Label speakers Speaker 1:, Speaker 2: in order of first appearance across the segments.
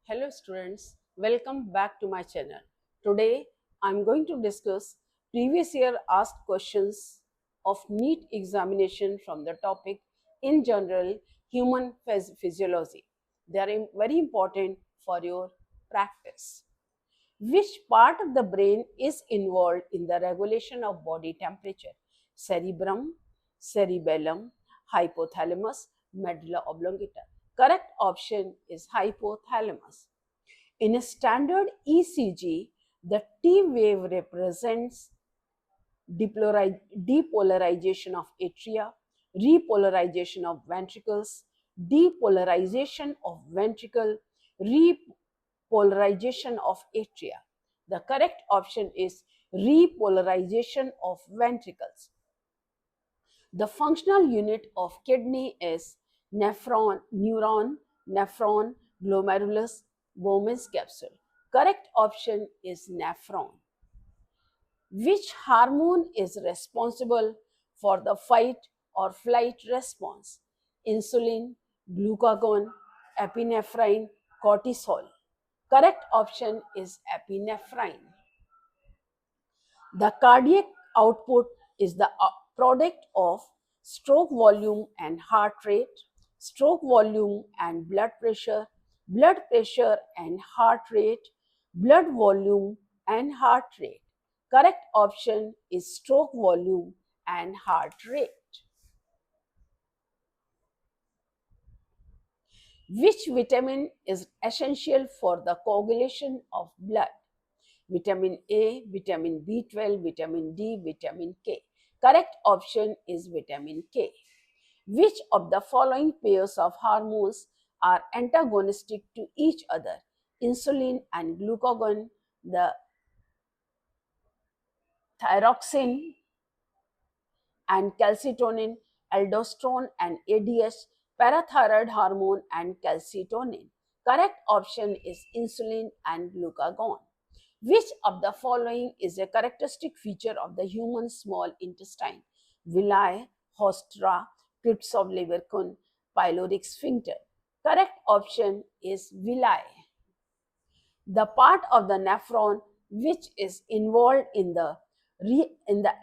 Speaker 1: Hello students, welcome back to my channel. Today I am going to discuss previous year asked questions of NEET examination from the topic in general human physiology. They are very important for your practice. Which part of the brain is involved in the regulation of body temperature? Cerebrum, cerebellum, hypothalamus, medulla oblongata. Correct option is hypothalamus. In a standard ECG, the T wave represents depolarization of atria, repolarization of ventricles, depolarization of ventricle, repolarization of atria. The correct option is repolarization of ventricles. The functional unit of kidney is neuron, glomerulus, Bowman's capsule. Correct option is nephron. Which hormone is responsible for the fight or flight response? Insulin, glucagon, epinephrine, cortisol. Correct option is epinephrine. The cardiac output is the product of stroke volume and heart rate, stroke volume and blood pressure and heart rate, blood volume and heart rate. Correct option is stroke volume and heart rate. Which vitamin is essential for the coagulation of blood? Vitamin A, vitamin B12, vitamin D, vitamin K. Correct option is vitamin K. Which of the following pairs of hormones are antagonistic to each other? Insulin and glucagon, the thyroxine and calcitonin, aldosterone and ADH, parathyroid hormone and calcitonin. Correct option is insulin and glucagon. Which of the following is a characteristic feature of the human small intestine? Villi, Hostra, crypts of Leverkun, pyloric sphincter. Correct option is villi. The part of the nephron which is involved in the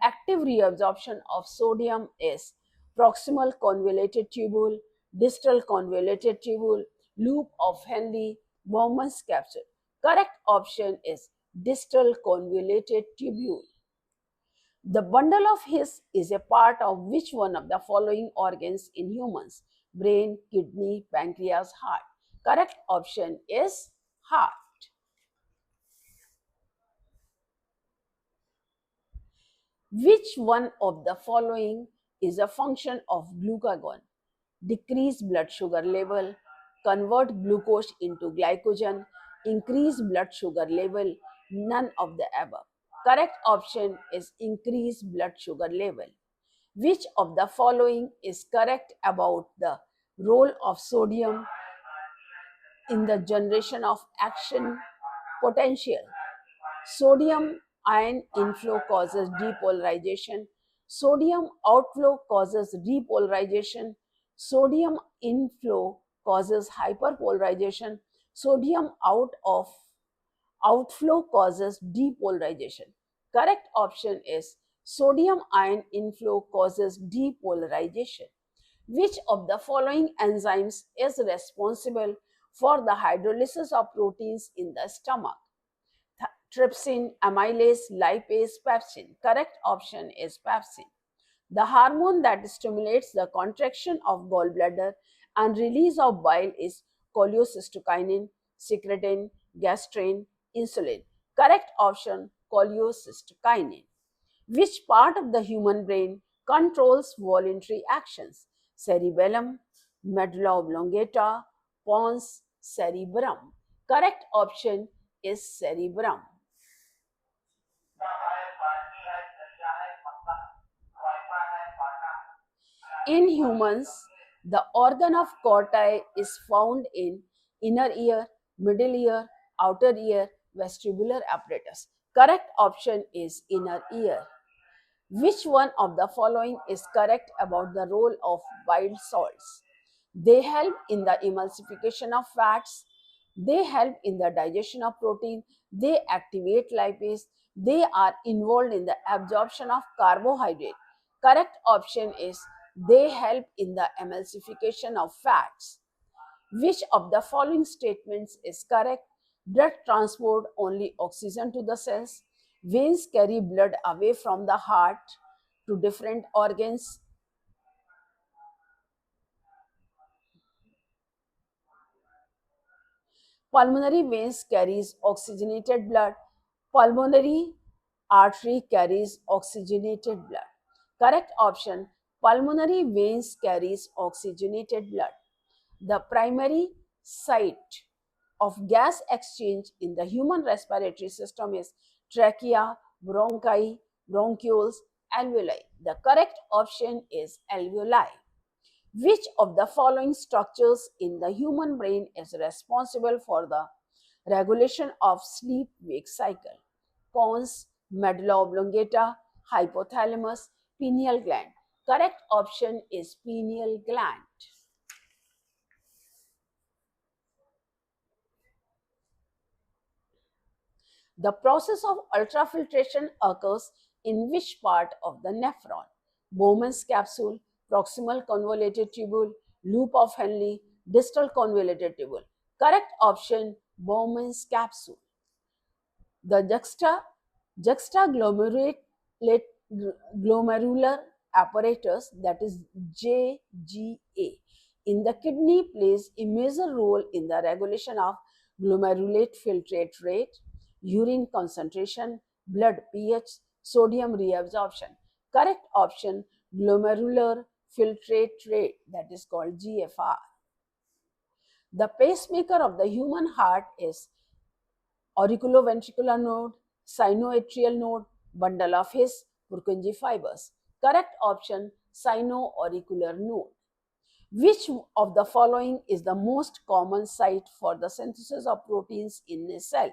Speaker 1: active reabsorption of sodium is proximal convoluted tubule, distal convoluted tubule, loop of Henle, Bowman's capsule. Correct option is distal convoluted tubule. The bundle of His is a part of which one of the following organs in humans? Brain, kidney, pancreas, heart. Correct option is heart. Which one of the following is a function of glucagon? Decrease blood sugar level, convert glucose into glycogen, increase blood sugar level, none of the above. Correct option is increase blood sugar level. Which of the following is correct about the role of sodium in the generation of action potential? Sodium ion inflow causes depolarization. Sodium outflow causes repolarization. Sodium inflow causes hyperpolarization. Sodium outflow causes depolarization. Correct option is sodium ion inflow causes depolarization. Which of the following enzymes is responsible for the hydrolysis of proteins in the stomach? Trypsin, amylase, lipase, pepsin. Correct option is pepsin. The hormone that stimulates the contraction of gallbladder and release of bile is cholecystokinin, secretin, gastrin, insulin. Correct option cholecystokinin. Which part of the human brain controls voluntary actions? Cerebellum, medulla oblongata, pons, cerebrum. Correct option is cerebrum. In humans, the organ of corti is found in inner ear, middle ear, outer ear, vestibular apparatus. Correct option is inner ear. Which one of the following is correct about the role of bile salts? They help in the emulsification of fats, They help in the digestion of protein. They activate lipase. They are involved in the absorption of carbohydrate. Correct option is they help in the emulsification of fats. Which of the following statements is correct? Blood transport only oxygen to the cells. Veins carry blood away from the heart to different organs. Pulmonary veins carries oxygenated blood. Pulmonary artery carries oxygenated blood. Correct option, pulmonary veins carries oxygenated blood. The primary site of gas exchange in the human respiratory system is trachea, bronchi, bronchioles, alveoli. The correct option is alveoli. Which of the following structures in the human brain is responsible for the regulation of sleep-wake cycle? Pons, medulla oblongata, hypothalamus, pineal gland. Correct option is pineal gland. The process of ultrafiltration occurs in which part of the nephron? Bowman's capsule, proximal convoluted tubule, loop of Henle, distal convoluted tubule. Correct option, Bowman's capsule. The juxtaglomerular apparatus, that is JGA, in the kidney plays a major role in the regulation of glomerulate filtrate rate, urine concentration, blood pH, sodium reabsorption. Correct option, glomerular filtrate rate, that is called GFR. The pacemaker of the human heart is auriculoventricular node, sinoatrial node, bundle of His, Purkinje fibers. Correct option, sinoauricular node. Which of the following is the most common site for the synthesis of proteins in a cell?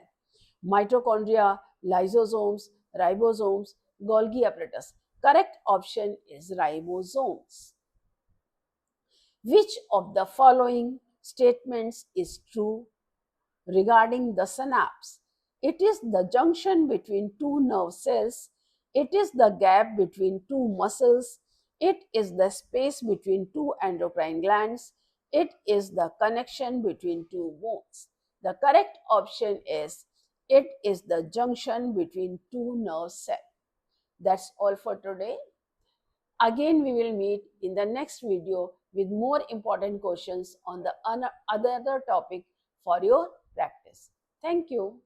Speaker 1: Mitochondria, lysosomes, ribosomes, Golgi apparatus. Correct option is ribosomes. Which of the following statements is true regarding the synapse? It is the junction between two nerve cells. It is the gap between two muscles. It is the space between two endocrine glands. It is the connection between two bones. The correct option is it is the junction between two nerve cells. That's all for today. Again, we will meet in the next video with more important questions on the other topic for your practice. Thank you.